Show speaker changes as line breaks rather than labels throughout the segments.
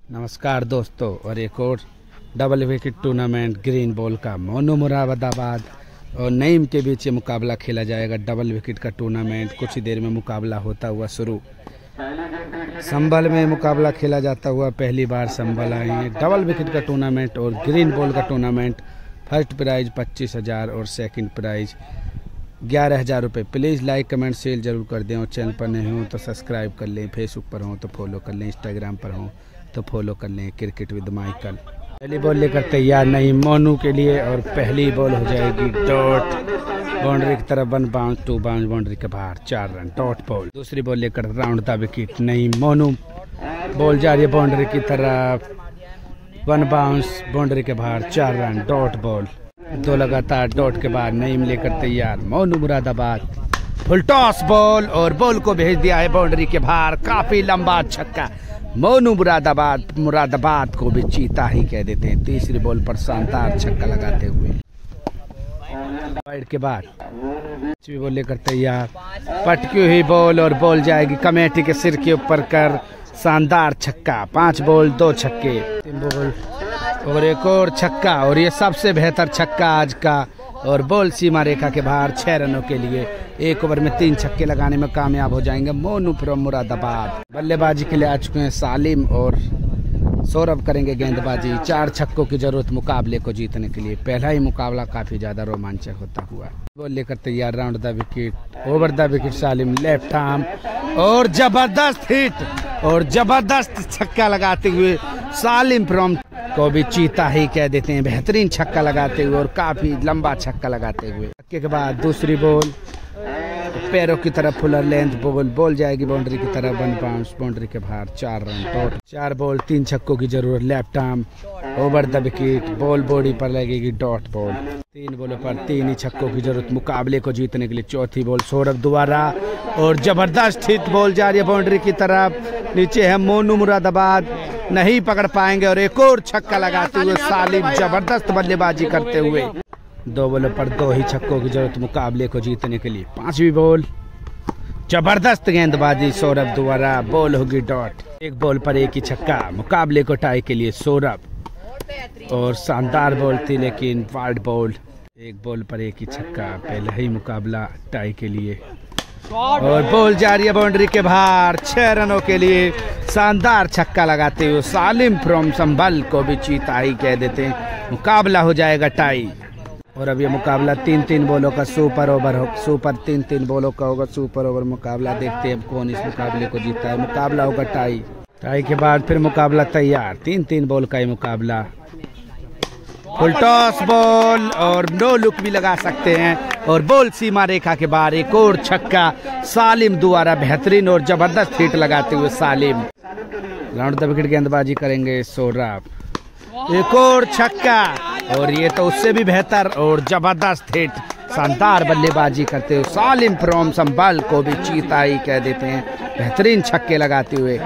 नमस्कार दोस्तों, और एक और double wicket tournament green ball का मोनू मुरादाबाद और नईम के बीच ये मुकाबला खेला जाएगा। डबल विकेट का टूर्नामेंट कुछ ही देर में मुकाबला होता हुआ शुरू। संभल में मुकाबला खेला जाता हुआ पहली बार संभल आए हैं। डबल विकेट का टूर्नामेंट और ग्रीन बॉल का टूर्नामेंट। फर्स्ट प्राइज 25,000 और सेकंड प्राइज 11,000 रुपये। प्लीज़ लाइक कमेंट शेयर जरूर कर दें और चैनल पर नहीं हो तो सब्सक्राइब कर लें। फेसबुक पर हो तो फॉलो कर लें, इंस्टाग्राम पर हो तो फॉलो कर लें। Cricket with Michael. पहली बॉल लेकर तैयार नहीं मोनू के लिए, और पहली बॉल हो जाएगी डॉट। बाउंड्री की तरफ 1 बाउंस 2 बाउंस, बाउंड्री के बाहर 4 रन डॉट बॉल। दूसरी बॉल लेकर राउंड द विकेट नहीं मोनू। बॉल जा रही है बाउंड्री की तरफ, 1 बाउंस, बाउंड्री के बाहर 4 रन डॉट बॉल। 2 लगातार डॉट के बाद नईम लेकर तैयार Monu Moradabad. Full toss ball और बॉल को भेज दिया है बाउंड्री के बाहर। काफी लंबा छक्का। मोनू मुरादाबाद को भी चीता ही कह देते हैं। तीसरी बॉल पर शानदार छक्का लगाते हुए वाइड के बाद बॉल लेकर तैयार। पटकी हुई बॉल और बॉल जाएगी कमेटी के सिर के ऊपर कर। शानदार छक्का। 5 बॉल 2 छक्के। 3 बॉल और एक और छक्का, और ये सबसे बेहतर छक्का आज का। और बॉल सीमा रेखा के बाहर 6 रनों के लिए। 1 ओवर में 3 छक्के लगाने में कामयाब हो जाएंगे मोनू फ्रॉम मुरादाबाद। बल्लेबाजी के लिए आ चुके हैं सालिम और सौरभ करेंगे गेंदबाजी। 4 छक्कों की जरूरत मुकाबले को जीतने के लिए। पहला ही मुकाबला काफी ज्यादा रोमांचक होता हुआ। बॉल लेकर तैयार round the wicket, over the wicket Salim left arm और जबरदस्त हिट और जबरदस्त छक्का लगाते हुए सालिम फ्रॉम को भी चीता ही कह देते हैं। बेहतरीन छक्का लगाते हुए और काफी लंबा छक्का लगाते हुए। छक्के के बाद दूसरी बॉल पैरों की तरफ फुलर लेंथ बॉल जाएगी बाउंड्री की तरफ। 1 बाउंस, बाउंड्री के बाहर 4 रन डॉट। 4 बॉल 3 छक्कों की जरूरत। Left arm over the wicket, ball body पर लगेगी डॉट बॉल। 3 बॉलों पर 3 ही छक्कों की जरूरत मुकाबले को जीतने के लिए। चौथी बॉल सौरभ द्वारा और जबरदस्त हिट बॉल जा रही है बाउंड्री की तरफ। नीचे है मोनू मुरादाबाद, नहीं पकड़ पाएंगे और एक और छक्का लगाते हुए सालिम जबरदस्त बल्लेबाजी करते हुए। 2 बॉलों पर 2 ही छक्कों की जरूरत मुकाबले को जीतने के लिए। 5वीं बॉल जबरदस्त गेंदबाजी सौरभ द्वारा, बॉल होगी डॉट। 1 बॉल पर 1 ही छक्का मुकाबले को टाई के लिए सौरभ। और शानदार बॉल थी लेकिन वाइड बॉल। 1 बॉल पर 1 ही छक्का, पहला ही मुकाबला टाई के लिए। और बॉल जा रही है बाउंड्री के बाहर 6 रनों के लिए। शानदार छक्का लगाते हुए सालिम फ्रॉम संभल को भी चीता ही कह देते हैं। मुकाबला हो जाएगा टाई। और अब ये मुकाबला 3-3 बॉलों का सुपर ओवर हो। सुपर 3-3 बॉलों का होगा सुपर ओवर मुकाबला। देखते हैं कौन इस मुकाबले को जीता है। मुकाबला होगा टाई। टाई के बाद फिर मुकाबला तैयार। 3-3 बॉल का ही मुकाबला। फुल टॉस बॉल और नो लुक भी लगा सकते हैं। और बॉल सीमा रेखा के बाहर एक और छक्का सालिम द्वारा। बेहतरीन और जबरदस्त हिट लगाते हुए सालिम। राउंड द विकेट गेंदबाजी करेंगे सौरभ। एक और छक्का और ये तो उससे भी बेहतर और जबरदस्त हिट। शानदार बल्लेबाजी करते हुए सालिम फ्रॉम संभल को भी चीता ही कह देते हैं। बेहतरीन छक्के लगाते हुए।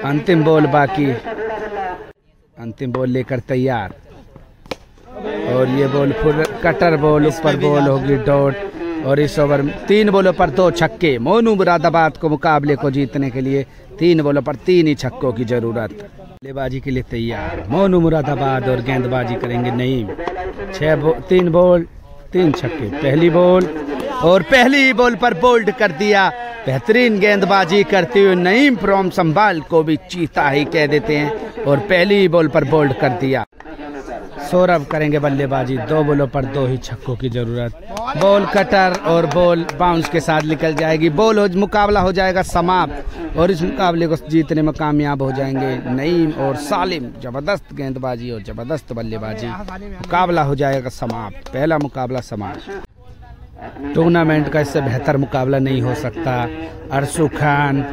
अंतिम बॉल बाकी। अंतिम बॉल लेकर तैयार और ये बॉल फुल कटर बॉल, ऊपर बॉल होगी डॉट। और इस ओवर में 3 बॉलों पर 2 छक्के। मोनू मुरादाबाद को मुकाबले को जीतने के लिए 3 बॉलों पर 3 ही छक्कों की जरूरत। बल्लेबाजी के लिए तैयार मोनू मुरादाबाद और गेंदबाजी करेंगे नईम। 3 बॉल 3 छक्के। पहली बॉल और पहली बॉल पर बोल्ड कर दिया। बेहतरीन गेंदबाजी करते हुए नईम फ्रॉम संभाल को भी चीता ही कह देते हैं और पहली बॉल पर बोल्ड कर दिया। सौरभ करेंगे बल्लेबाजी। 2 बॉलों पर 2 ही छक्कों की जरूरत। बॉल कटर और बॉल बाउंस के साथ निकल जाएगी। मुकाबला हो जाएगा समाप्त और इस मुकाबले को जीतने में कामयाब हो जाएंगे नईम और सालिम। जबरदस्त गेंदबाजी और जबरदस्त बल्लेबाजी। मुकाबला हो जाएगा समाप्त। पहला मुकाबला समाप्त। टूर्नामेंट का इससे बेहतर मुकाबला नहीं हो सकता। अरशू खान,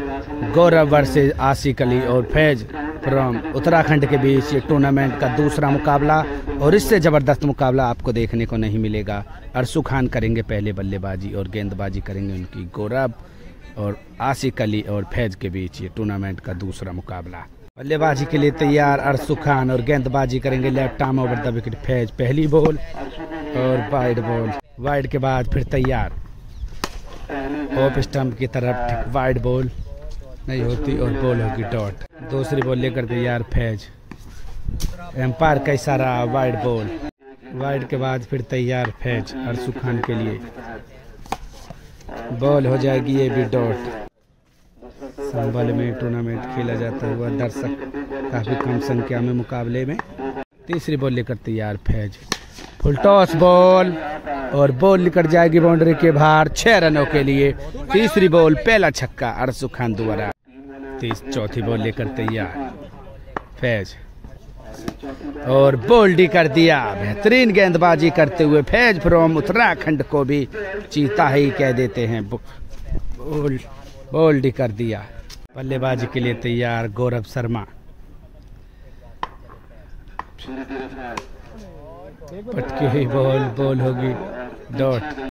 गौरव वर्सेस आसिक अली और फैज फ्रॉम उत्तराखंड के बीच ये टूर्नामेंट का दूसरा मुकाबला। और इससे जबरदस्त मुकाबला आपको देखने को नहीं मिलेगा। अरशू खान करेंगे पहले बल्लेबाजी और गेंदबाजी करेंगे उनकी गौरव और आसिक अली और फैज के बीच ये टूर्नामेंट का दूसरा मुकाबला। बल्लेबाजी के लिए तैयार अरशू खान और गेंदबाजी करेंगे left arm over the wicket Faiz. पहली बॉल और वाइड बॉल। वाइड के बाद फिर तैयार ऑफ स्टंप की तरफ वाइड बॉल नहीं होती और बॉल होगी डॉट। दूसरी बॉल लेकर तैयार फैज। एम्पायर का इशारा वाइड बॉल। वाइड के बाद फिर तैयार फैज अरसू खान के लिए। बॉल हो जाएगी ये भी डॉट। संभल में टूर्नामेंट खेला जाता हुआ दर्शक काफ़ी कम संख्या में मुकाबले में। तीसरी बॉल लेकर तैयार फैज। फुल टॉस बॉल और बॉल निकल जाएगी बाउंड्री के बाहर 6 रनों के लिए। तीसरी बॉल पहला छक्का अरसू खान द्वारा। चौथी बॉल लेकर तैयार फैज और बोल्डी कर दिया। बेहतरीन गेंदबाजी करते हुए फैज फ्रॉम उत्तराखंड को भी चीता ही कह देते हैं। बोल्डी कर दिया। बल्लेबाजी के लिए तैयार गौरव शर्मा। पटकी हुई बॉल होगी डॉट।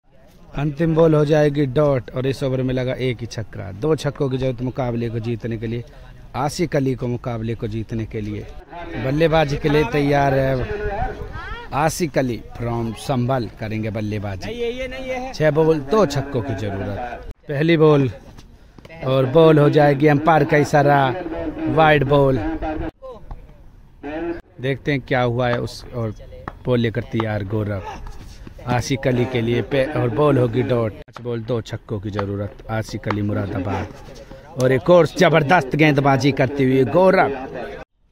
अंतिम बॉल हो जाएगी डॉट और इस ओवर में लगा एक ही छक्का। 2 छक्कों की जरूरत मुकाबले को जीतने के लिए, आसिक अली को मुकाबले को जीतने के लिए। बल्लेबाजी के लिए तैयार है आसिक अली फ्रॉम संभल करेंगे बल्लेबाजी। 6 बॉल 2 छक्कों की जरूरत। पहली बॉल और बॉल हो जाएगी एम्पायर का इशारा वाइड बॉल। देखते हैं क्या हुआ है उस और बॉल लेकर तैयार गौरव आसिक अली के लिए और बॉल होगी डॉट। 5 बॉल 2 छक्कों की जरूरत आसिक अली मुरादाबाद। और एक और जबरदस्त गेंदबाजी करते हुए गौरव।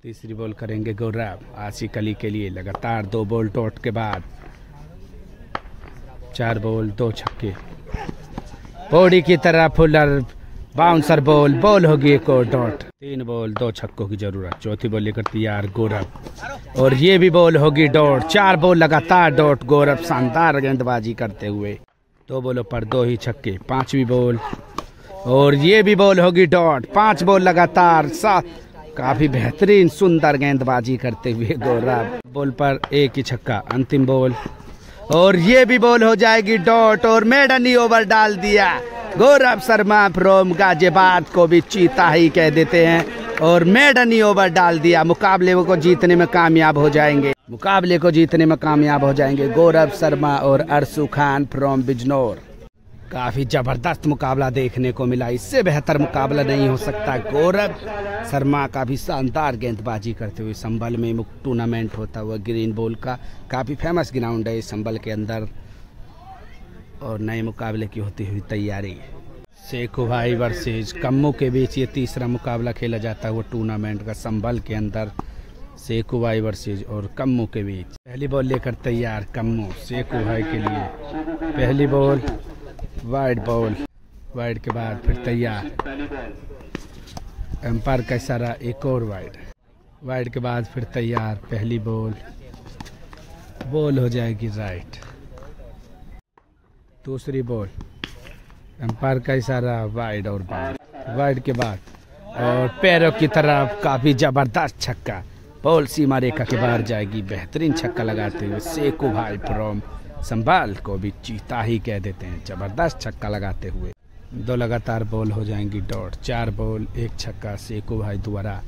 तीसरी बॉल करेंगे गौरव आसिक अली के लिए। लगातार 2 बॉल डॉट के बाद 4 बॉल 2 छक्के। बॉडी की तरह फुलर बाउंसर बॉल होगी एक और डॉट। 3 बॉल 2 छक्कों की जरूरत। चौथी बॉल लेकर तैयार गौरव और ये भी बॉल होगी डॉट। 4 बॉल लगातार डॉट। गौरव शानदार गेंदबाजी करते हुए 2 बॉलों पर 2 ही छक्के। 5वीं बॉल और ये भी बॉल होगी डॉट। 5 बॉल लगातार। काफी बेहतरीन सुंदर गेंदबाजी करते हुए गौरव। बॉल पर 1 ही छक्का। अंतिम बॉल और ये भी बॉल हो जाएगी डॉट और मेडन ही ओवर डाल दिया। गौरव शर्मा फ्रॉम गाजियाबाद को भी चीता ही कह देते हैं और मेडन ही ओवर डाल दिया। मुकाबले को जीतने में कामयाब हो जाएंगे। गौरव शर्मा और अरसू खान फ्रॉम बिजनौर। काफी जबरदस्त मुकाबला देखने को मिला। इससे बेहतर मुकाबला नहीं हो सकता। गौरव शर्मा काफी शानदार गेंदबाजी करते हुए संभल में टूर्नामेंट होता हुआ ग्रीन बॉल का काफी फेमस ग्राउंड है संभल के अंदर और नए मुकाबले की होती हुई तैयारी। शेखू भाई वर्सेज कम्मू के बीच ये तीसरा मुकाबला खेला जाता है वो टूर्नामेंट का संभल के अंदर। शेखू भाई वर्सेज और कम्मू के बीच। पहली बॉल लेकर तैयार कम्मू शेखू भाई के लिए। पहली बॉल वाइड बॉल। वाइड के बाद फिर तैयार एम्पायर का इशारा एक और वाइड के बाद फिर तैयार। पहली बॉल हो जाएगी राइट। दूसरी बॉल एम्पायर का इशारा वाइड और वाइड के बाद और पैरों की तरफ काफी जबरदस्त छक्का। बॉल सीमा रेखा के बाहर जाएगी। बेहतरीन छक्का लगाते हुए शेखू भाई फ्रॉम संभाल को भी चीता ही कह देते हैं। जबरदस्त छक्का लगाते हुए 2 लगातार बॉल हो जाएंगी डॉट। 4 बॉल 1 छक्का शेखू भाई द्वारा।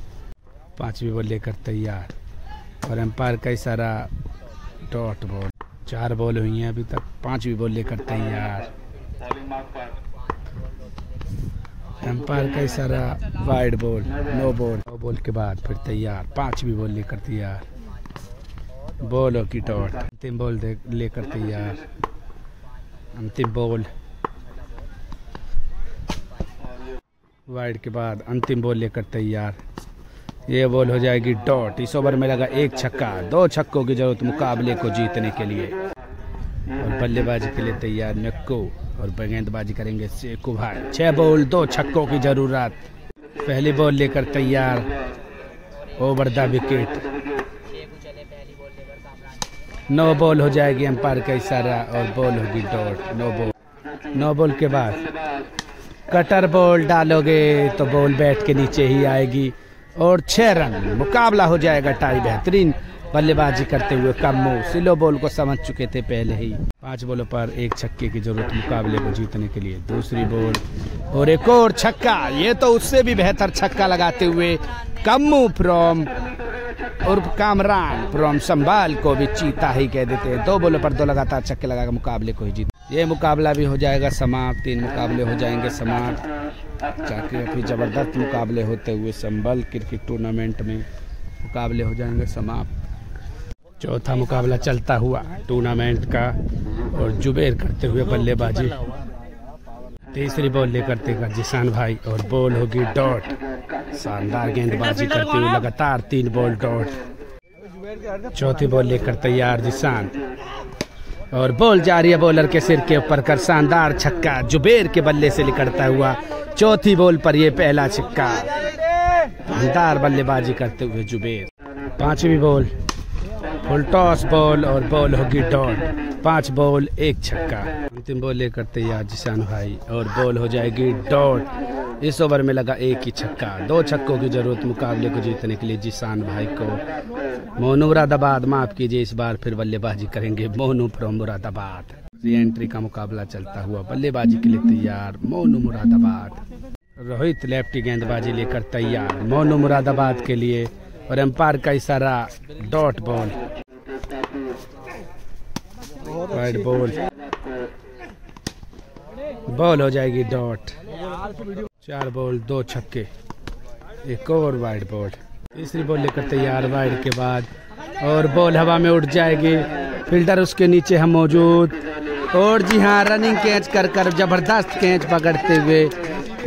5वीं बॉल लेकर तैयार और एम्पायर का इशारा डॉट बॉल। 4 बॉल हुई हैं अभी तक। 5वीं बॉल लेकर तैयार। एम्पायर का इशारा वाइड बॉल। 9 बॉल के बाद फिर तैयार। 5वीं बॉल लेकर तैयार। बॉल की डॉट। अंतिम बॉल लेकर तैयार। अंतिम बॉल वाइड के बाद अंतिम बॉल लेकर तैयार। ये बॉल हो जाएगी डॉट। इस ओवर में लगा 1 छक्का। 2 छक्कों की जरूरत मुकाबले को जीतने के लिए। और बल्लेबाजी के लिए तैयार नक्को और गेंदबाजी करेंगे शेखू भाई। 6 बॉल 2 छक्कों की जरूरत। पहली बॉल लेकर तैयार ओवर द विकेट। 9 बॉल हो जाएगी एम्पायर का इशारा और बॉल होगी डॉट। 9 बॉल के बाद कटर बॉल डालोगे तो बॉल बैट के नीचे ही आएगी और 6 रन। मुकाबला हो जाएगा टाई। बेहतरीन बल्लेबाजी करते हुए कम्मू स्लो बॉल को समझ चुके थे पहले ही। 5 बॉलों पर 1 छक्के की जरूरत मुकाबले को जीतने के लिए। दूसरी बॉल और एक और छक्का। ये तो उससे भी बेहतर छक्का लगाते हुए कम्मू फ्रॉम और कामरान फ्रॉम संभाल को भी चीता ही कह देते हैं। 2 बॉलों पर 2 लगातार छक्के लगाकर मुकाबले को ही जीत। ये मुकाबला भी हो जाएगा समाप्त। 3 मुकाबले हो जाएंगे समाप्त। काफ़ी ज़बरदस्त मुकाबले होते हुए संभल क्रिकेट टूर्नामेंट में मुकाबले हो जाएंगे समाप्त। चौथा मुकाबला चलता हुआ टूर्नामेंट का और जुबेर करते हुए बल्लेबाजी। तीसरी बॉल लेकर देगा जिसान भाई और बॉल होगी डॉट। शानदार गेंदबाजी करते हुए लगातार 3 बॉल डॉट। चौथी बॉल लेकर तैयार जिसान और बॉल जा रही है बॉलर के सिर के ऊपर कर शानदार छक्का जुबेर के बल्ले से निकलता हुआ। चौथी बॉल पर ये पहला छक्का। शानदार बल्लेबाजी करते हुए जुबेर। पांचवी बॉल फुल टॉस बॉल और बॉल होगी डॉट। 5 बॉल 1 छक्का। अंतिम बॉल लेकर तैयार जिसान भाई और बॉल हो जाएगी डॉट। इस ओवर में लगा 1 ही छक्का। 2 छक्कों की जरूरत मुकाबले को जीतने के लिए जिसान भाई को। मोनू मुरादाबाद माफ कीजिए, इस बार फिर बल्लेबाजी करेंगे Monu from Moradabad. Re entry का मुकाबला चलता हुआ बल्लेबाजी के लिए तैयार मोनू मुरादाबाद। रोहित लेफ्टी गेंदबाजी लेकर तैयार मोनू मुरादाबाद के लिए और एम्पायर का इशारा dot ball. Wide ball ball हो जाएगी डॉट। 4 बॉल 2 छक्के। एक और वाइड बॉल। तीसरी बॉल लेकर तैयार वाइड के बाद और बॉल हवा में उड़ जाएगी। फील्डर उसके नीचे हम मौजूद और जी हाँ रनिंग कैच कर जबरदस्त कैच पकड़ते हुए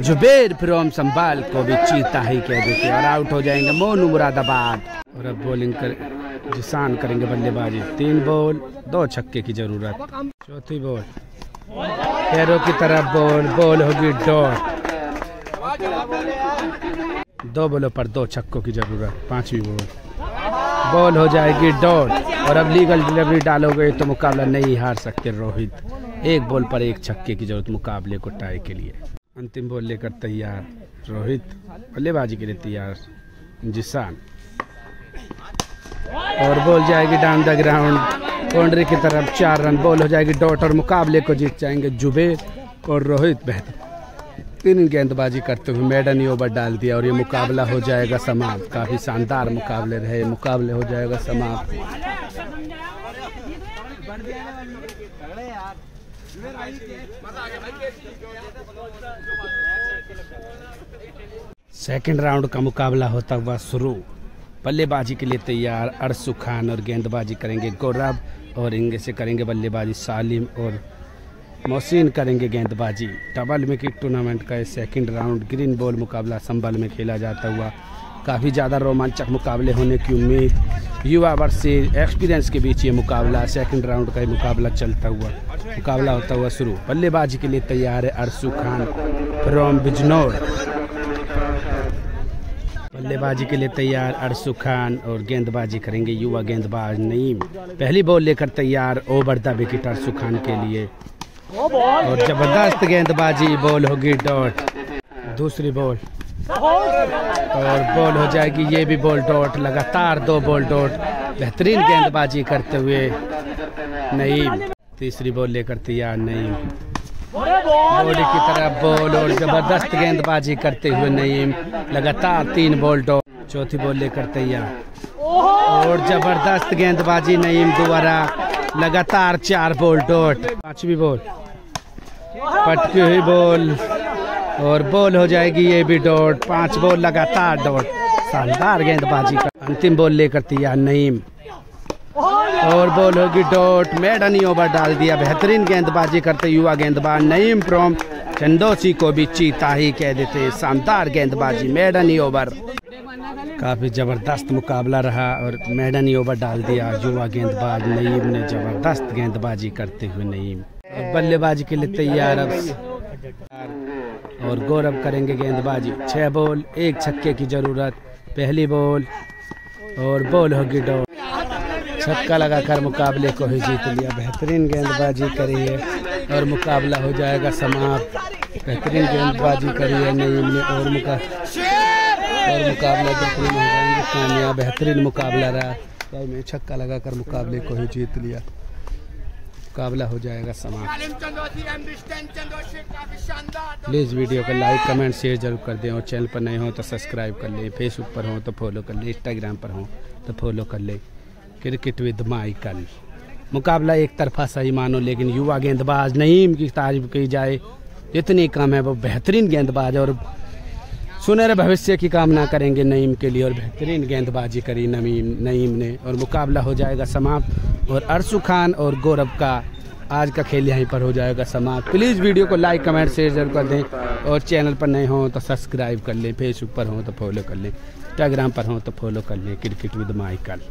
जुबेर फ्रॉम संभाल को भी चीता ही कह देते और आउट हो जाएंगे मोनू मुरादाबाद। और अब बॉलिंग कर जिसान करेंगे बल्लेबाजी। 3 बॉल 2 छक्के की जरूरत। चौथी बॉल पैरों की तरफ बॉल होगी डॉट। 2 बॉलों पर 2 छक्कों की जरूरत। 5वीं बॉल हो जाएगी डॉट। और अब लीगल डिलीवरी डालोगे तो मुकाबला नहीं हार सकते रोहित। 1 बॉल पर 1 छक्के की जरूरत मुकाबले को टाई के लिए। अंतिम बॉल लेकर तैयार रोहित बल्लेबाजी के लिए तैयार जिसान और बॉल जाएगी डाउन द ग्राउंड बाउंड्री की तरफ। 4 रन। बॉल हो जाएगी डॉट और मुकाबले को जीत जाएंगे जुबेर और रोहित। बेहतरीन गेंदबाजी करते हुए मेडन ओवर डाल दिया और ये मुकाबला हो जाएगा समाप्त। काफी शानदार मुकाबले रहे। मुकाबले हो जाएगा समाप्त। सेकंड राउंड का मुकाबला होता हुआ शुरू। बल्लेबाजी के लिए तैयार अरसू खान और गेंदबाजी करेंगे गौरव और इनके से करेंगे बल्लेबाजी सालिम और मोहसिन करेंगे गेंदबाजी। डबल विकेट टूर्नामेंट का सेकंड राउंड ग्रीन बॉल मुकाबला संभल में खेला जाता हुआ। काफ़ी ज़्यादा रोमांचक मुकाबले होने की उम्मीद। युवा वर्सेस एक्सपीरियंस के बीच ये मुकाबला सेकंड राउंड का ही मुकाबला चलता हुआ मुकाबला होता हुआ शुरू। बल्लेबाजी के लिए तैयार है अरसू खान फ्रॉम बिजनौर। बल्लेबाजी के लिए तैयार अरसू खान और गेंदबाजी करेंगे युवा गेंदबाज नईम। पहली बॉल लेकर तैयार over the wicket Arasu Khan के लिए और जबरदस्त गेंदबाजी। बॉल होगी डॉट। दूसरी बॉल और बॉल हो जाएगी ये भी बॉल डॉट। लगातार 2 बॉल डॉट। बेहतरीन गेंदबाजी करते हुए नईम। तीसरी बॉल लेकर तैयार नईम बॉडी की तरफ बॉल और जबरदस्त गेंदबाजी करते हुए नईम। लगातार 3 बॉल डॉट। चौथी बॉल लेकर तैयार और जबरदस्त गेंदबाजी नईम द्वारा। लगातार 4 बॉल डॉट। 5वीं बॉल पटकी हुई बॉल और बॉल हो जाएगी ये भी डॉट। 5 बॉल लगातार डॉट। शानदार गेंदबाजी का अंतिम बॉल लेकर तैयार नईम और बॉल होगी डॉट। मेडन ओवर डाल दिया। बेहतरीन गेंदबाजी करते युवा गेंदबाज नईम फ्रॉम चंदोसी को भी चीता ही कह देते। शानदार गेंदबाजी मेडन ओवर। काफी जबरदस्त मुकाबला रहा और मेडन ओवर डाल दिया युवा गेंदबाज नईम ने। जबरदस्त गेंदबाजी करते हुए नईम बल्लेबाजी के लिए तैयार और गौरव करेंगे गेंदबाजी। 6 बॉल 1 छक्के की जरूरत। पहली बॉल और बॉल होगी डॉट। छक्का लगाकर मुकाबले को ही जीत लिया। बेहतरीन गेंदबाजी करी है और मुकाबला हो जाएगा समाप्त। बेहतरीन गेंदबाजी करी है नईम ने और मुकाबला बेहतरीन हो जाएंगे कामयाब। बेहतरीन मुकाबला रहा। में छक्का लगाकर मुकाबले को ही जीत लिया। मुकाबला हो जाएगा समाप्त। प्लीज़ वीडियो को लाइक कमेंट शेयर जरूर कर दें और चैनल पर नए हो तो सब्सक्राइब कर लें। फेसबुक पर हो तो फॉलो कर लें। इंस्टाग्राम पर हो तो फॉलो कर लें। Cricket with Michael. मुकाबला एक तरफा सही मानो लेकिन युवा गेंदबाज नईम की तारीफ की जाए इतनी कम है। वो बेहतरीन गेंदबाज और सुनहरे भविष्य की कामना करेंगे नईम के लिए, और बेहतरीन गेंदबाजी करी नईम ने, और मुकाबला हो जाएगा समाप्त। और अर्शु खान और गौरव का आज का खेल यहीं पर हो जाएगा समाप्त। प्लीज़ वीडियो को लाइक कमेंट शेयर जरूर कर दें, और चैनल पर नए हों तो सब्सक्राइब कर लें, फेसबुक पर हों तो फॉलो कर लें, इंस्टाग्राम पर हों तो फॉलो कर लें क्रिकेट विद माइकल।